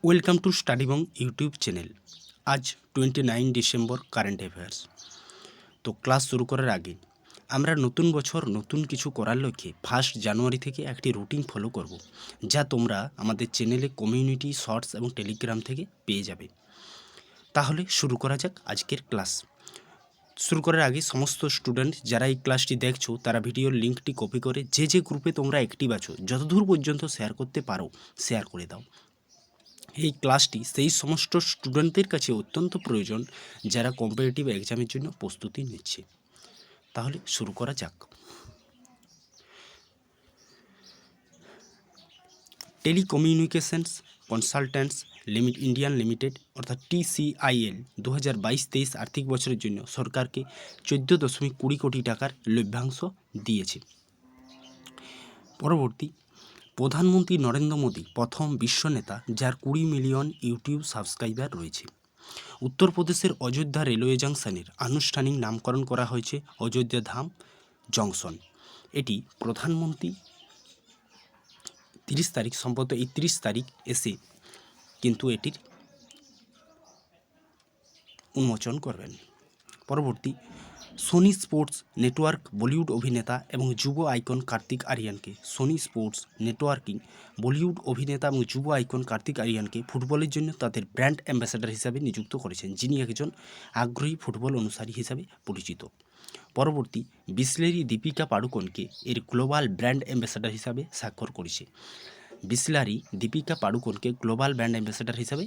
Welcome to StudyBong YouTube channel. আজ 29 December current affairs. তো class শুরু করার আগে আমরা নতুন বছর নতুন কিছু করার লক্ষ্যে 1 জানুয়ারি থেকে একটি রুটিন ফলো করব, যা তোমরা আমাদের চ্যানেলে কমিউনিটি শর্টস এবং টেলিগ্রাম থেকে পেয়ে যাবে। তাহলে শুরু করা যাক আজকের ক্লাস। শুরু করার আগে সমস্ত স্টুডেন্ট যারা এই ক্লাসটি দেখছো তারা ভিডিওর লিঙ্কটি কপি করে যে গ্রুপে তোমরা অ্যাক্টিভ আছো যতদূর পর্যন্ত শেয়ার করতে পারো শেয়ার করে দাও। এই ক্লাসটি সেই সমস্ত স্টুডেন্টদের কাছে অত্যন্ত প্রয়োজন যারা কম্পিটিটিভ এক্সামের জন্য প্রস্তুতি নিচ্ছে। তাহলে শুরু করা যাক। টেলিকমিউনিকেশনস কনসালট্যান্টস ইন্ডিয়ান লিমিটেড অর্থাৎ TCIL 2022-23 আর্থিক বছরের জন্য সরকারকে 14.20 কোটি টাকার লভ্যাংশ দিয়েছে। পরবর্তী, প্রধানমন্ত্রী নরেন্দ্র মোদী প্রথম বিশ্ব নেতা যার 20 মিলিয়ন ইউটিউব সাবস্ক্রাইবার রয়েছে। উত্তরপ্রদেশের অযোধ্যা রেলওয়ে জাংশনের আনুষ্ঠানিক নামকরণ করা হয়েছে অযোধ্যা ধাম জংশন। এটি প্রধানমন্ত্রী 30 তারিখ সম্ভবত 30 তারিখ এসে কিন্তু এটির উন্মোচন করবেন। পরবর্তী, সোনি স্পোর্টস নেটওয়ার্ক বলিউড অভিনেতা এবং যুব আইকন কার্তিক আরিয়ানকে ফুটবলের জন্য তাদের ব্র্যান্ড অ্যাম্বাসেডর হিসাবে নিযুক্ত করেছেন, যিনি একজন আগ্রহী ফুটবল অনুসারী হিসাবে পরিচিত। পরবর্তী, বিসলেরি দীপিকা পাড়ুকোনকে এর গ্লোবাল ব্র্যান্ড অ্যাম্বাসেডর হিসাবে স্বাক্ষর করেছে। বিসলারি দীপিকা পাড়ুকোনকে গ্লোবাল ব্র্যান্ড অ্যাম্বাসেডর হিসাবে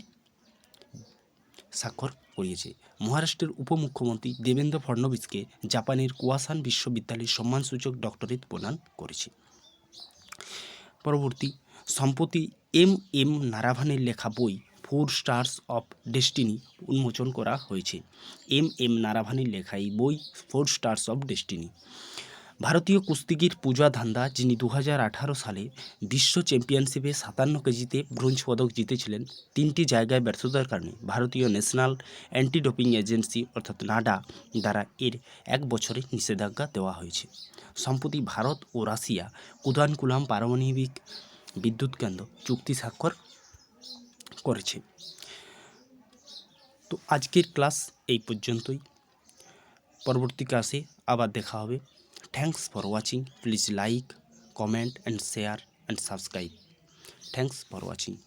স্বাক্ষর করিয়েছে। মহারাষ্ট্রের উপমুখ্যমন্ত্রী দেবেন্দ্র ফডনবিসকে জাপানের কুয়াসান বিশ্ববিদ্যালয়ের সম্মানসূচক ডক্টরেট প্রদান করেছে। পরবর্তী, সম্প্রতি M নারাভানের লেখা বই 4 স্টার্স অফ ডেস্টিনি উন্মোচন করা হয়েছে। M নারাভানের লেখা এই বই 4 স্টার্স অফ ডেস্টিনি। ভারতীয় কুস্তিগির পূজা ধান্দা, যিনি 2018 সালে বিশ্ব চ্যাম্পিয়নশিপে 57 কেজিতে ব্রোঞ্জ পদক জিতেছিলেন, 3টি জায়গায় ব্যর্থতার কারণে ভারতীয় ন্যাশনাল অ্যান্টি ডোপিং এজেন্সি অর্থাৎ নাডা দ্বারা এর 1 বছরের নিষেধাজ্ঞা দেওয়া হয়েছে। সম্প্রতি ভারত ও রাশিয়া কুদানকুলাম পারমাণবিক বিদ্যুৎ কেন্দ্র চুক্তি স্বাক্ষর করেছে। তো আজকের ক্লাস এই পর্যন্তই। পরবর্তী ক্লাসে আবার দেখা হবে। Thanks for watching. Please like, comment and share and subscribe. Thanks for watching.